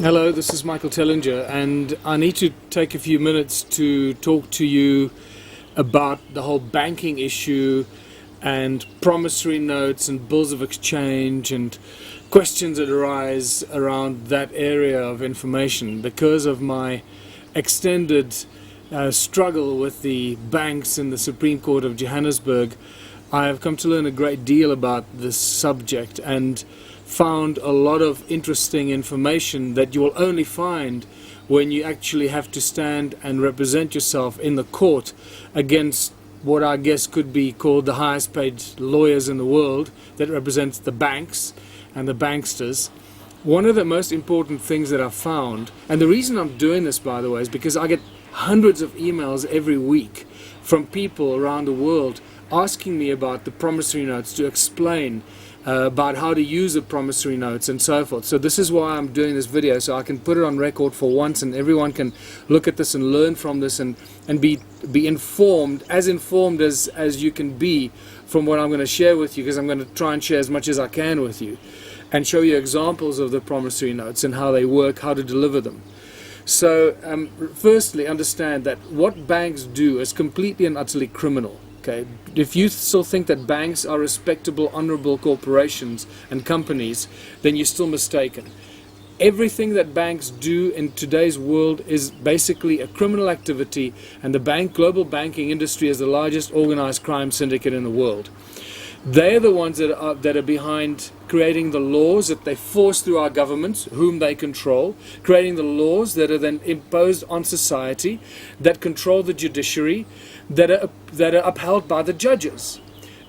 Hello, this is Michael Tellinger, and I need to take a few minutes to talk to you about the whole banking issue and promissory notes and bills of exchange and questions that arise around that area of information because of my extended struggle with the banks in the Supreme Court of Johannesburg. I have come to learn a great deal about this subject and found a lot of interesting information that you will only find when you actually have to stand and represent yourself in the court against what I guess could be called the highest paid lawyers in the world that represents the banks and the banksters. One of the most important things that I've found, and the reason I'm doing this, by the way, is because I get hundreds of emails every week from people around the world asking me about the promissory notes, to explain about how to use the promissory notes and so forth. So this is why I'm doing this video, so I can put it on record for once and everyone can look at this and learn from this and be informed as you can be from what I'm going to share with you, because I'm going to try and share as much as I can with you and show you examples of the promissory notes and how they work, how to deliver them. So firstly, understand that what banks do is completely and utterly criminal. Okay, if you still think that banks are respectable, honorable corporations and companies, then you're still mistaken. Everything that banks do in today's world is basically a criminal activity, and the global banking industry is the largest organized crime syndicate in the world. They're the ones that are behind creating the laws that they force through our governments, whom they control, creating the laws that are then imposed on society, that control the judiciary, that are upheld by the judges.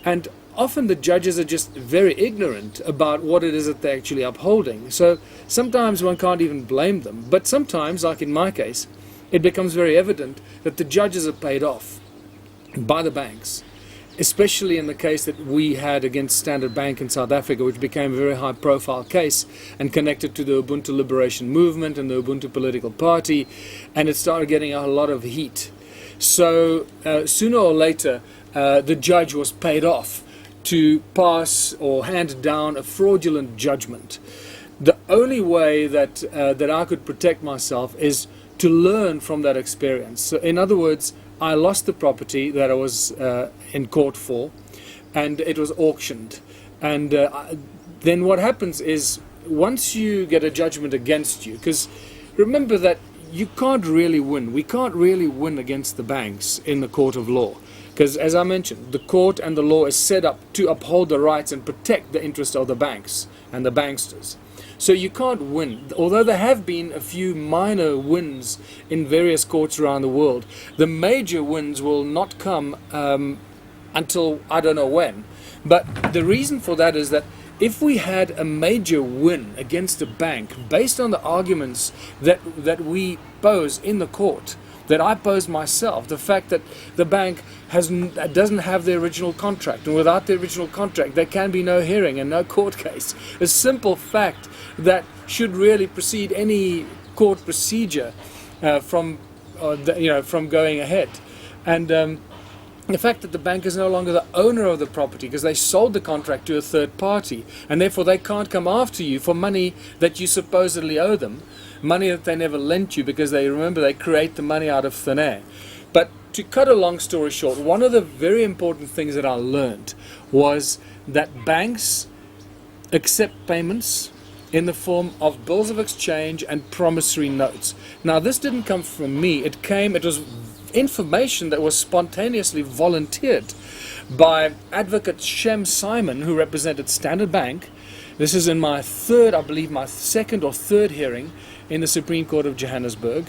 And often the judges are just very ignorant about what it is that they're actually upholding. So sometimes one can't even blame them. But sometimes, like in my case, it becomes very evident that the judges are paid off by the banks. Especially in the case that we had against Standard Bank in South Africa, which became a very high-profile case and connected to the Ubuntu Liberation Movement and the Ubuntu political party, and it started getting a lot of heat. So sooner or later, the judge was paid off to pass or hand down a fraudulent judgment. The only way that I could protect myself is to learn from that experience. So in other words, I lost the property that I was in court for, and it was auctioned. And then what happens is, once you get a judgment against you, because remember that you can't really win. We can't really win against the banks in the court of law. Because as I mentioned, the court and the law is set up to uphold the rights and protect the interests of the banks and the banksters. So you can't win. Although there have been a few minor wins in various courts around the world, the major wins will not come until I don't know when. But the reason for that is that if we had a major win against a bank based on the arguments that we pose in the court, that I posed myself, the fact that the bank doesn't have the original contract, and without the original contract there can be no hearing and no court case, a simple fact that should really precede any court procedure from going ahead. And the fact that the bank is no longer the owner of the property because they sold the contract to a third party, and therefore they can't come after you for money that you supposedly owe them, money that they never lent you, because they create the money out of thin air. But to cut a long story short, one of the very important things that I learned was that banks accept payments in the form of bills of exchange and promissory notes. Now this didn't come from me, it was information that was spontaneously volunteered by Advocate Shem Simon, who represented Standard Bank. This is in my second or third hearing in the Supreme Court of Johannesburg,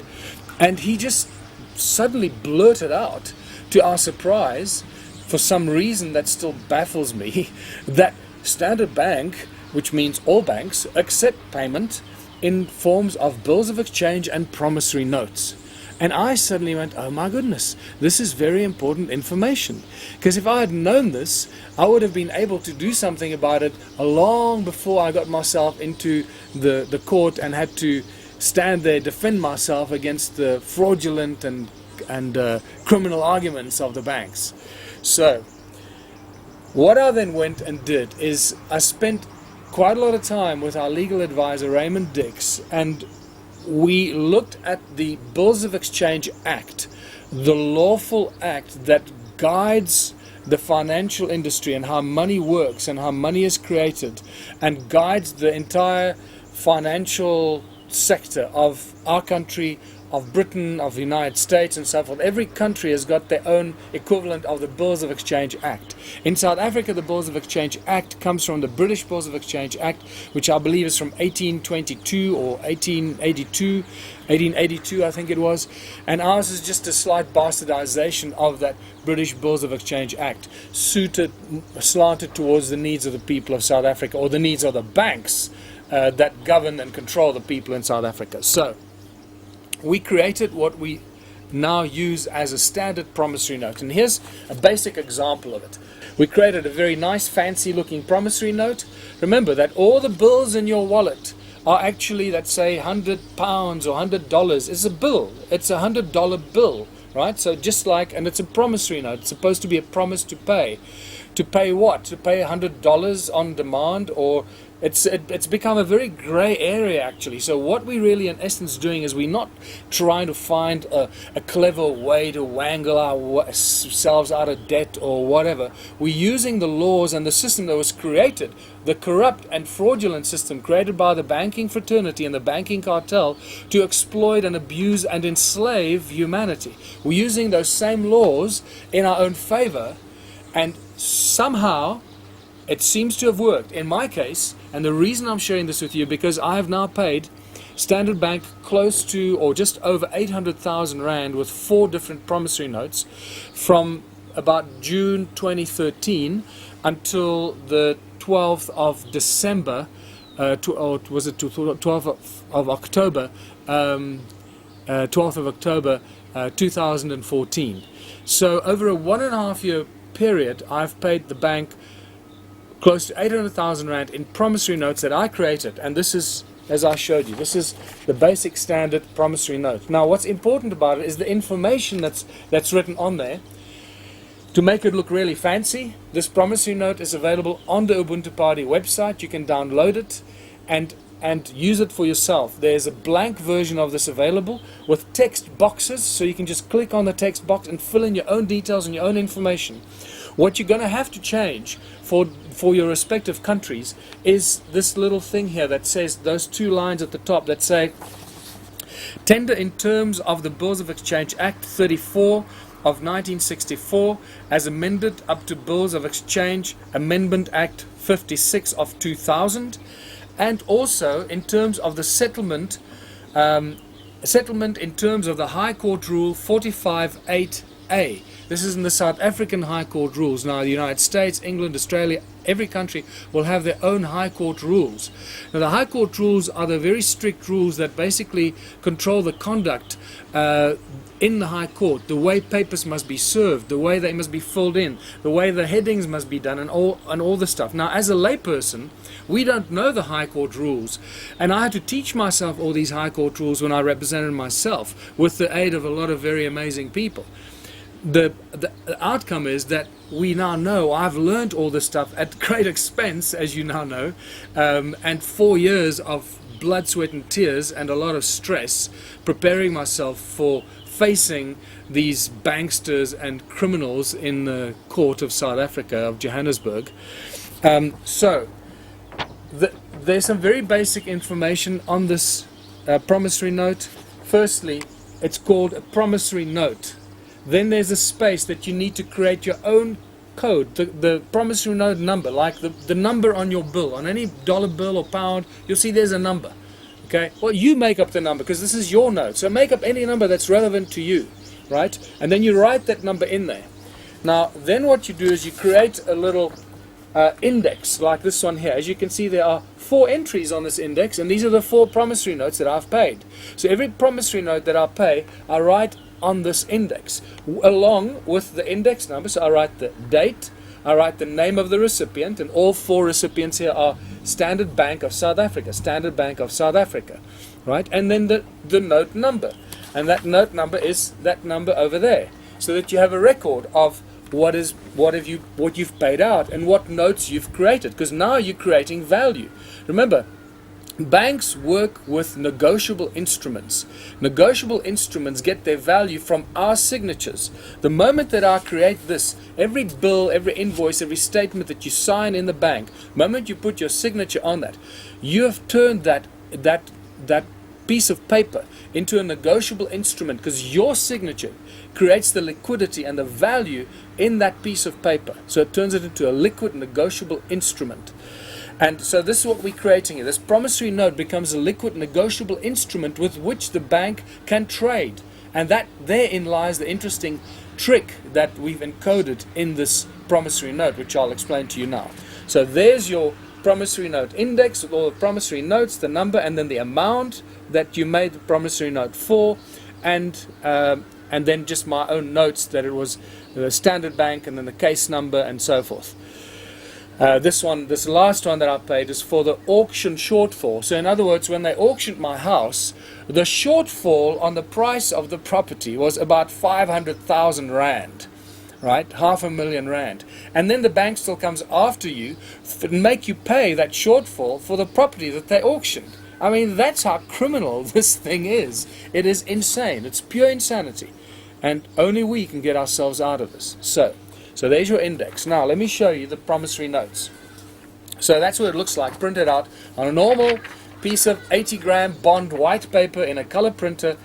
and he just suddenly blurted out, to our surprise, for some reason that still baffles me, that Standard Bank, which means all banks, accept payment in forms of bills of exchange and promissory notes. And I suddenly went, oh my goodness, this is very important information. Because if I had known this, I would have been able to do something about it long before I got myself into the court and had to stand there, defend myself against the fraudulent and criminal arguments of the banks. So what I then went and did is I spent quite a lot of time with our legal advisor Raymond Dix, and we looked at the Bills of Exchange Act, the lawful act that guides the financial industry and how money works and how money is created, and guides the entire financial sector of our country, of Britain, of the United States, and so forth. Every country has got their own equivalent of the Bills of Exchange Act. In South Africa, the Bills of Exchange Act comes from the British Bills of Exchange Act, which I believe is from 1822 or 1882, I think it was. And ours is just a slight bastardization of that British Bills of Exchange Act, slanted towards the needs of the people of South Africa, or the needs of the banks that govern and control the people in South Africa. So we created what we now use as a standard promissory note. And here's a basic example of it. We created a very nice, fancy looking promissory note. Remember that all the bills in your wallet are actually, let's say, £100 or $100. It's a bill. It's a $100 bill, right? So just like, and it's a promissory note. It's supposed to be a promise to pay. To pay what? To pay $100 on demand, or it's become a very grey area actually. So what we really in essence doing is we're not trying to find a clever way to wangle ourselves out of debt or whatever. We're using the laws and the system that was created, the corrupt and fraudulent system created by the banking fraternity and the banking cartel, to exploit and abuse and enslave humanity. We're using those same laws in our own favor, and somehow it seems to have worked. In my case, and the reason I'm sharing this with you, because I have now paid Standard Bank close to or just over 800,000 Rand with 4 different promissory notes from about June 2013 until the 12th of December, or was it 12th of October, 12th of October 2014. So over a 1.5 year period, I've paid the bank close to 800,000 Rand in promissory notes that I created. And this is, as I showed you, this is the basic standard promissory note. Now what's important about it is the information that's written on there. To make it look really fancy, this promissory note is available on the Ubuntu Party website. You can download it and use it for yourself. There's a blank version of this available with text boxes, so you can just click on the text box and fill in your own details and your own information. What you're going to have to change for your respective countries is this little thing here that says, those 2 lines at the top that say, tender in terms of the Bills of Exchange Act 34 of 1964 as amended up to Bills of Exchange Amendment Act 56 of 2000, and also in terms of the settlement in terms of the High Court Rule 45.8a. This is in the South African High Court rules. Now the United States, England, Australia, every country will have their own High Court rules. Now the High Court rules are the very strict rules that basically control the conduct in the High Court, the way papers must be served, the way they must be filled in, the way the headings must be done, and all this stuff. Now as a layperson, we don't know the High Court rules, and I had to teach myself all these High Court rules when I represented myself with the aid of a lot of very amazing people. The outcome is that we now know, I've learned all this stuff at great expense, as you now know, and 4 years of blood, sweat and tears and a lot of stress preparing myself for facing these banksters and criminals in the court of South Africa, of Johannesburg. There's some very basic information on this promissory note. Firstly, it's called a promissory note. Then there's a space that you need to create your own code, the promissory note number, like the number on your bill, on any dollar bill or pound, you'll see there's a number. Okay, well, you make up the number because this is your note, so make up any number that's relevant to you, right? And then you write that number in there. Now then what you do is you create a little index like this one here. As you can see, there are 4 entries on this index, and these are the 4 promissory notes that I've paid. So every promissory note that I pay, I write on this index along with the index number. So I write the date, I write the name of the recipient, and all 4 recipients here are Standard Bank of South Africa, Standard Bank of South Africa, right? And then the note number, and that note number is that number over there, so that you have a record of what you've paid out and what notes you've created, because now you're creating value. Remember, Banks work with negotiable instruments. Negotiable instruments get their value from our signatures. The moment that I create this, every bill, every invoice, every statement that you sign in the bank, the moment you put your signature on that, you have turned that piece of paper into a negotiable instrument, because your signature creates the liquidity and the value in that piece of paper. So it turns it into a liquid negotiable instrument. And so this is what we're creating here. This promissory note becomes a liquid negotiable instrument with which the bank can trade. And that therein lies the interesting trick that we've encoded in this promissory note, which I'll explain to you now. So there's your promissory note index with all the promissory notes, the number, and then the amount that you made the promissory note for, and then just my own notes that it was the Standard Bank, and then the case number, and so forth. This last one that I paid is for the auction shortfall. So in other words, when they auctioned my house, the shortfall on the price of the property was about 500,000 rand, right? 500,000 rand. And then the bank still comes after you and make you pay that shortfall for the property that they auctioned. I mean, that's how criminal this thing is. It is insane. It's pure insanity. And only we can get ourselves out of this. So there's your index. Now let me show you the promissory notes. So that's what it looks like printed out on a normal piece of 80-gram bond white paper in a color printer.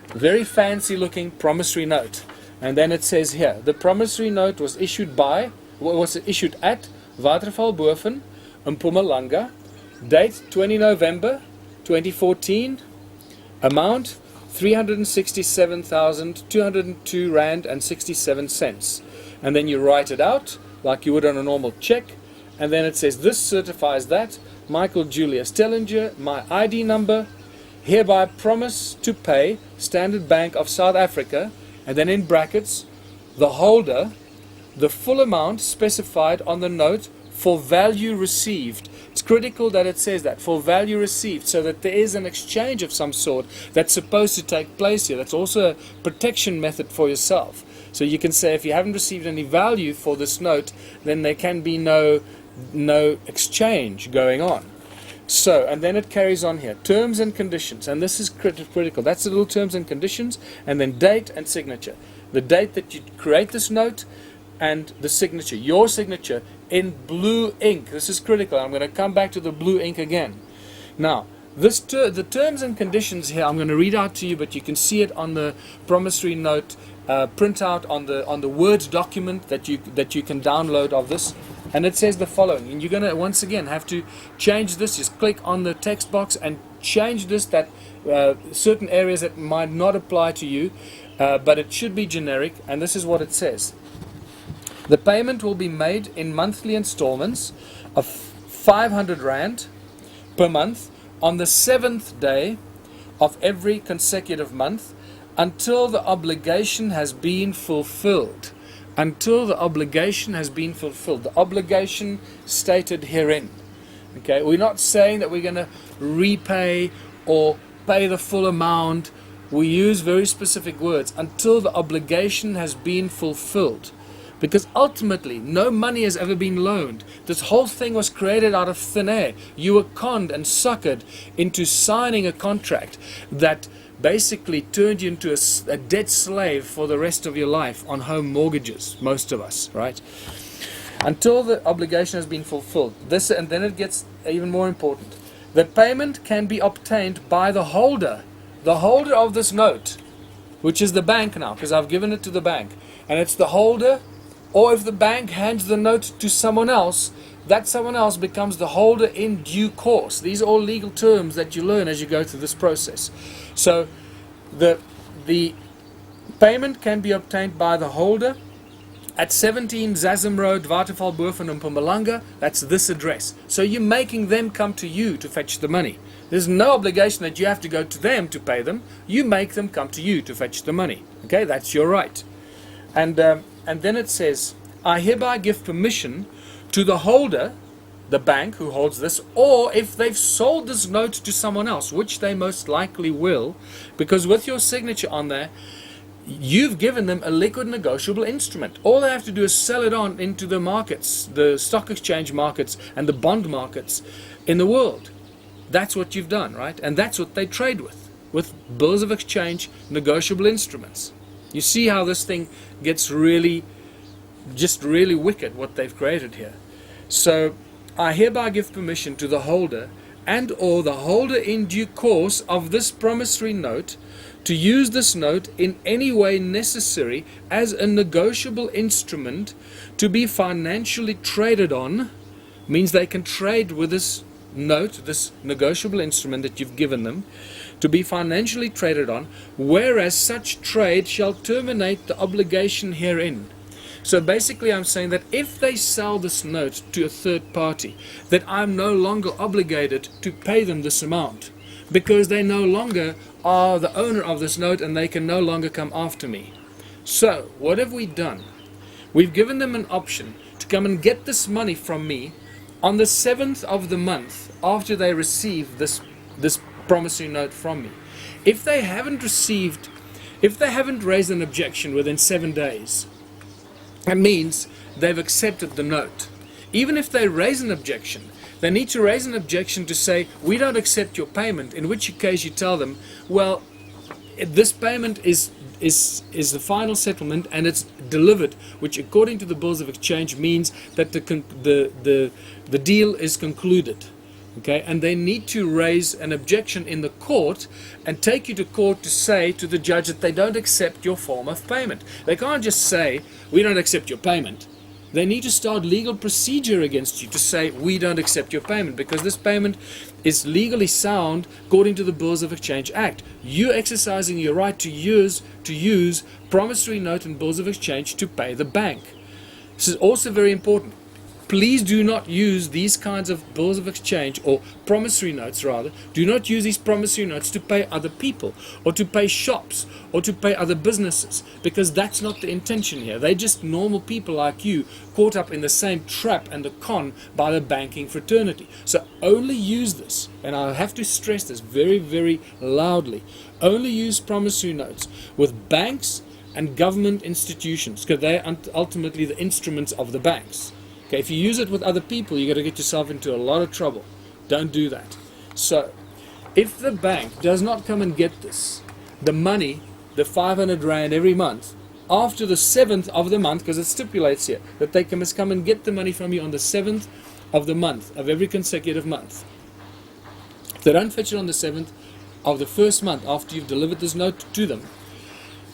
Very fancy looking promissory note. And then it says here, the promissory note was issued at Watervalboven, Mpumalanga, date 20 November 2014, amount 367,202 rand and 67 cents. And then you write it out like you would on a normal check, and then it says this certifies that Michael Julius Tellinger, my ID number, hereby promise to pay Standard Bank of South Africa, and then in brackets the holder the full amount specified on the note for value received. It's critical that it says that, for value received, so that there is an exchange of some sort that's supposed to take place here. That's also a protection method for yourself. So you can say if you haven't received any value for this note, then there can be no exchange going on. So, and then it carries on here, terms and conditions, and this is critical. That's the little terms and conditions, and then date and signature. The date that you create this note, and the signature, your signature in blue ink. This is critical. I'm going to come back to the blue ink again. Now, the terms and conditions here, I'm going to read out to you, but you can see it on the promissory note printout on the Word document that you can download of this. And it says the following, and you're going to once again have to change this. Just click on the text box and change this, that certain areas that might not apply to you, but it should be generic. And this is what it says. The payment will be made in monthly installments of 500 rand per month on the 7th day of every consecutive month until the obligation has been fulfilled. Until the obligation has been fulfilled. The obligation stated herein. Okay, we're not saying that we're going to repay or pay the full amount. We use very specific words. Until the obligation has been fulfilled. Because ultimately, no money has ever been loaned. This whole thing was created out of thin air. You were conned and suckered into signing a contract that basically turned you into a debt slave for the rest of your life on home mortgages, most of us, right? Until the obligation has been fulfilled. This, and then it gets even more important. The payment can be obtained by the holder of this note, which is the bank now, because I've given it to the bank. And it's the holder. Or if the bank hands the note to someone else, that someone else becomes the holder in due course. These are all legal terms that you learn as you go through this process. So the payment can be obtained by the holder at 17 Zazim Road, Watervalboven in Mpumalanga. That's this address. So you're making them come to you to fetch the money. There's no obligation that you have to go to them to pay them. You make them come to you to fetch the money. Okay, that's your right. And then it says, I hereby give permission to the holder, the bank who holds this, or if they've sold this note to someone else, which they most likely will, because with your signature on there, you've given them a liquid negotiable instrument. All they have to do is sell it on into the markets, the stock exchange markets and the bond markets in the world. That's what you've done, right? And that's what they trade with bills of exchange, negotiable instruments. You see how this thing gets really wicked, what they've created here. So I hereby give permission to the holder and or the holder in due course of this promissory note to use this note in any way necessary as a negotiable instrument to be financially traded on. Means they can trade with this note, this negotiable instrument that you've given them, to be financially traded on, whereas such trade shall terminate the obligation herein. So basically I'm saying that if they sell this note to a third party, that I'm no longer obligated to pay them this amount, because they no longer are the owner of this note and they can no longer come after me. So what have we done? We've given them an option to come and get this money from me on the 7th of the month after they receive this promissory note from me. If they haven't raised an objection within 7 days, that means they've accepted the note. Even if they raise an objection, they need to raise an objection to say, we don't accept your payment, in which case you tell them, well, this payment is the final settlement and it's delivered, which according to the bills of exchange means that the deal is concluded. Okay, and they need to raise an objection in the court and take you to court to say to the judge that they don't accept your form of payment. They can't just say, we don't accept your payment. They need to start legal procedure against you to say, we don't accept your payment, because this payment is legally sound according to the Bills of Exchange Act. You exercising your right to use promissory note and bills of exchange to pay the bank. This is also very important. Please do not use these kinds of bills of exchange, or promissory notes rather. Do not use these promissory notes to pay other people, or to pay shops, or to pay other businesses, because that's not the intention here. They're just normal people like you, caught up in the same trap and the con by the banking fraternity. So only use this, and I have to stress this very, very loudly, only use promissory notes with banks and government institutions, because they are ultimately the instruments of the banks. Okay, if you use it with other people, you're going to get yourself into a lot of trouble. Don't do that. So, if the bank does not come and get this, the money, the 500 Rand every month, after the 7th of the month, because it stipulates here that they must come and get the money from you on the 7th of the month, of every consecutive month. If they don't fetch it on the 7th of the first month after you've delivered this note to them,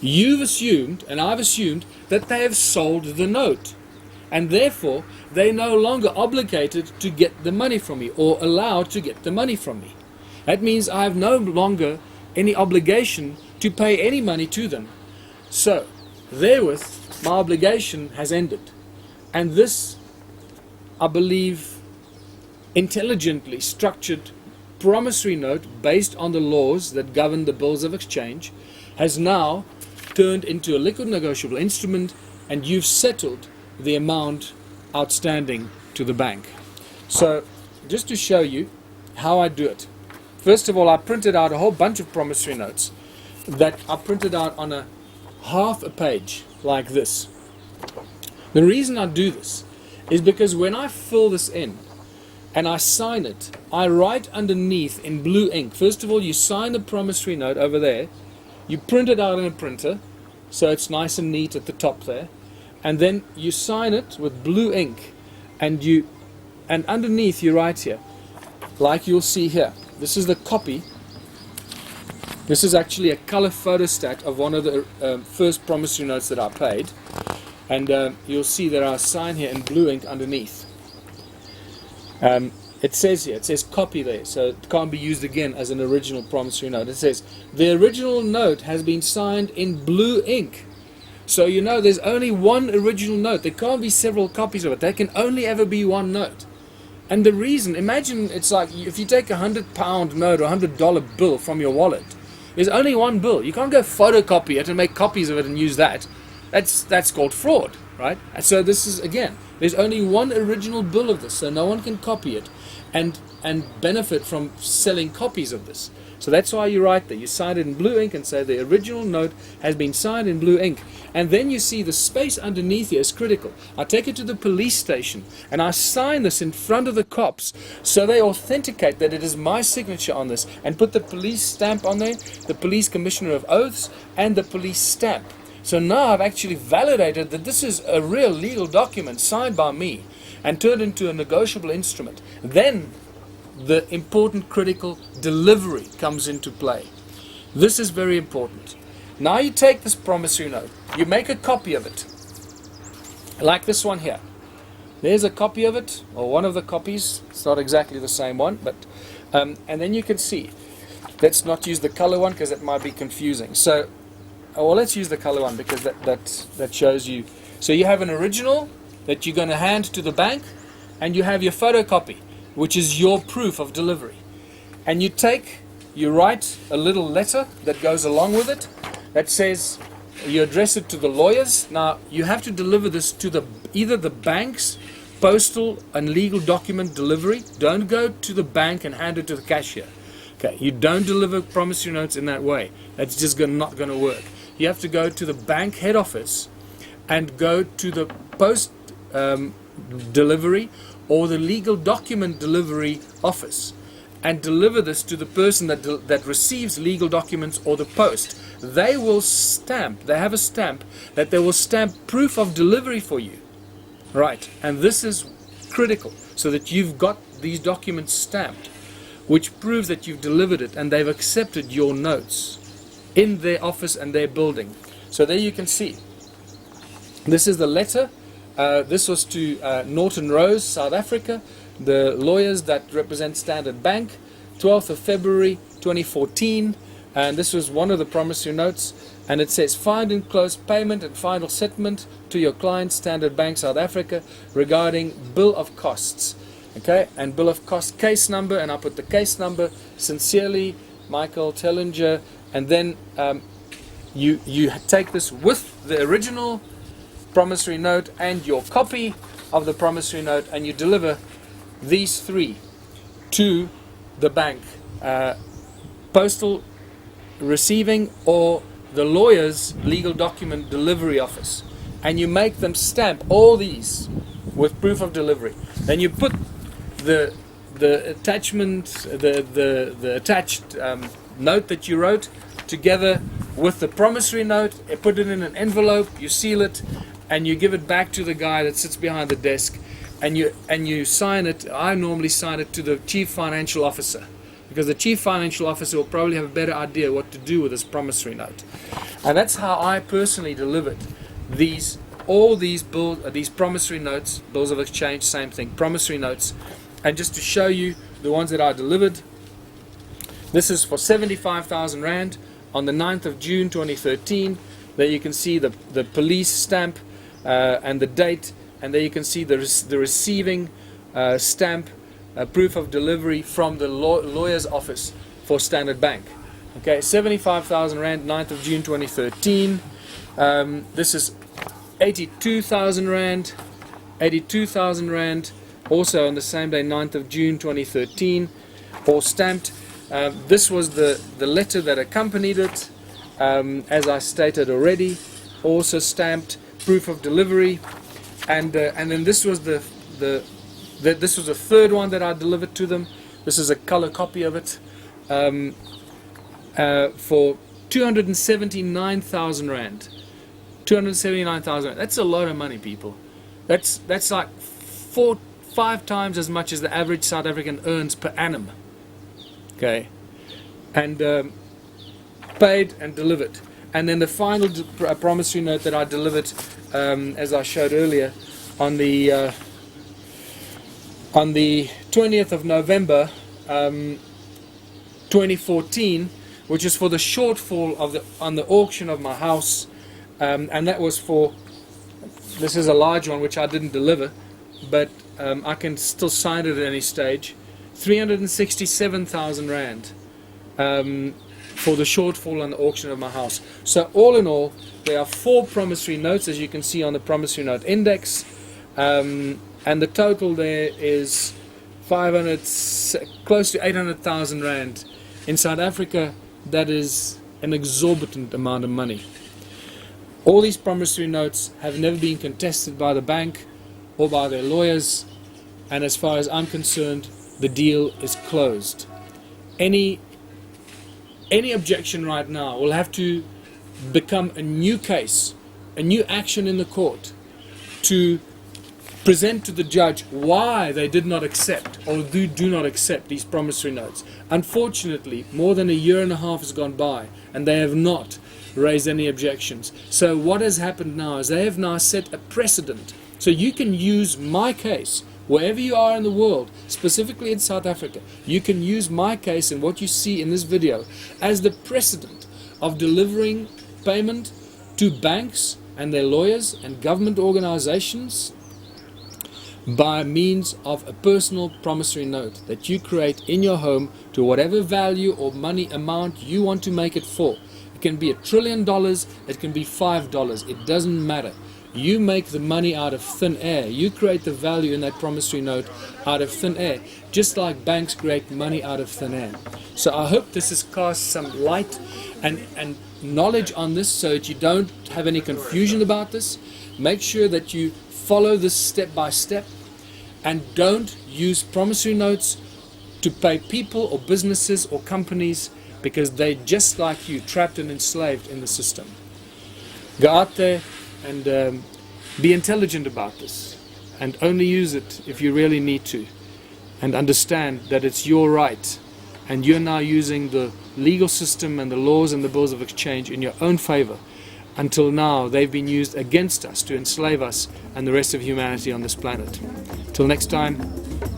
you've assumed, and I've assumed, that they have sold the note. And therefore, they're no longer obligated to get the money from me, or allowed to get the money from me. That means I have no longer any obligation to pay any money to them. So, therewith, my obligation has ended. And this, I believe, intelligently structured promissory note based on the laws that govern the bills of exchange has now turned into a liquid negotiable instrument, and you've settled the amount outstanding to the bank. So just to show you how I do it, first of all, I printed out a whole bunch of promissory notes that I printed out on a half a page like this. The reason I do this is because when I fill this in and I sign it, I write underneath in blue ink. First of all, you sign the promissory note over there, you print it out in a printer so it's nice and neat at the top there, and then you sign it with blue ink, and underneath you write here, like you'll see here. This is the copy. This is actually a color photostat of one of the first promissory notes that I paid, and you'll see that I sign here in blue ink underneath. It says here, it says copy there, so it can't be used again as an original promissory note. It says, the original note has been signed in blue ink. So you know there's only one original note. There can't be several copies of it. There can only ever be one note. And the reason, imagine it's like if you take £100 note or $100 bill from your wallet, there's only one bill. You can't go photocopy it and make copies of it and use that. That's called fraud, right? And so this is, again, there's only one original bill of this, so no one can copy it and benefit from selling copies of this. So that's why you write there. You sign it in blue ink and say the original note has been signed in blue ink. And then you see the space underneath here is critical. I take it to the police station and I sign this in front of the cops so they authenticate that it is my signature on this and put the police stamp on there, the police commissioner of oaths and the police stamp. So now I've actually validated that this is a real legal document signed by me and turned into a negotiable instrument. Then the important critical delivery comes into play. This is very important. Now you take this promissory note, you make a copy of it, like this one here. There's a copy of it, or one of the copies. It's not exactly the same one, but and then you can see. Let's not use the color one because it might be confusing. So, well, let's use the color one because that shows you. So you have an original that you're going to hand to the bank, and you have your photocopy, which is your proof of delivery. And you write a little letter that goes along with it that says, you address it to the lawyers. Now, you have to deliver this to either the bank's postal and legal document delivery. Don't go to the bank and hand it to the cashier. Okay, you don't deliver promissory notes in that way. That's just not going to work. You have to go to the bank head office and go to the post delivery or the legal document delivery office and deliver this to the person that receives legal documents or the post. They will stamp, they have a stamp that they will stamp proof of delivery for you. Right, and this is critical so that you've got these documents stamped, which proves that you've delivered it and they've accepted your notes in their office and their building. So there you can see. This is the letter. This was to Norton Rose, South Africa, the lawyers that represent Standard Bank, 12th of February 2014, and this was one of the promissory notes, and it says, find and close payment and final settlement to your client, Standard Bank, South Africa, regarding bill of costs. Okay, and bill of cost case number, and I put the case number, sincerely, Michael Tellinger, and then you take this with the original promissory note and your copy of the promissory note, and you deliver these three to the bank, postal receiving or the lawyer's legal document delivery office, and you make them stamp all these with proof of delivery. Then you put the attachment, the attached note that you wrote together with the promissory note, put it in an envelope, you seal it, and you give it back to the guy that sits behind the desk, and you sign it. I normally sign it to the chief financial officer, because the chief financial officer will probably have a better idea what to do with this promissory note. And that's how I personally delivered all these promissory notes, bills of exchange, same thing, promissory notes. And just to show you the ones that I delivered, this is for 75,000 Rand on the 9th of June 2013. There you can see the police stamp and the date, and there you can see the receiving stamp, proof of delivery from the lawyer's office for Standard Bank. Okay, 75,000 Rand, 9th of June 2013. This is 82,000 Rand, 82,000 Rand, also on the same day, 9th of June 2013, all stamped. This was the letter that accompanied it, as I stated already, also stamped, proof of delivery, and then this was the third one that I delivered to them. This is a color copy of it, for 279,000 Rand. 279,000 Rand. That's a lot of money, people. That's like 4-5 times as much as the average South African earns per annum. Okay, and paid and delivered. And then the final promissory note that I delivered, as I showed earlier, on the 20th of November 2014, which is for the shortfall on the auction of my house, and that was for, this is a large one which I didn't deliver, but I can still sign it at any stage, 367,000 Rand for the shortfall on the auction of my house. So all in all, there are 4 promissory notes, as you can see on the promissory note index, and the total there is close to 800,000 Rand In South Africa, that is an exorbitant amount of money. All these promissory notes have never been contested by the bank or by their lawyers, and as far as I'm concerned, the deal is closed. Any objection right now will have to become a new case, a new action in the court to present to the judge why they did not accept or do not accept these promissory notes. Unfortunately, more than a year and a half has gone by and they have not raised any objections. So what has happened now is they have now set a precedent. So you can use my case wherever you are in the world, specifically in South Africa. You can use my case and what you see in this video as the precedent of delivering payment to banks and their lawyers and government organizations by means of a personal promissory note that you create in your home to whatever value or money amount you want to make it for. It can be $1 trillion, it can be $5, it doesn't matter. You make the money out of thin air. You create the value in that promissory note out of thin air, just like banks create money out of thin air. So I hope this has cast some light and knowledge on this so that you don't have any confusion about this. Make sure that you follow this step by step and don't use promissory notes to pay people or businesses or companies because they're just like you, trapped and enslaved in the system. Go out there and be intelligent about this and only use it if you really need to, and understand that it's your right and you're now using the legal system and the laws and the bills of exchange in your own favor. Until now they've been used against us to enslave us and the rest of humanity on this planet. Till next time,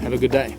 have a good day.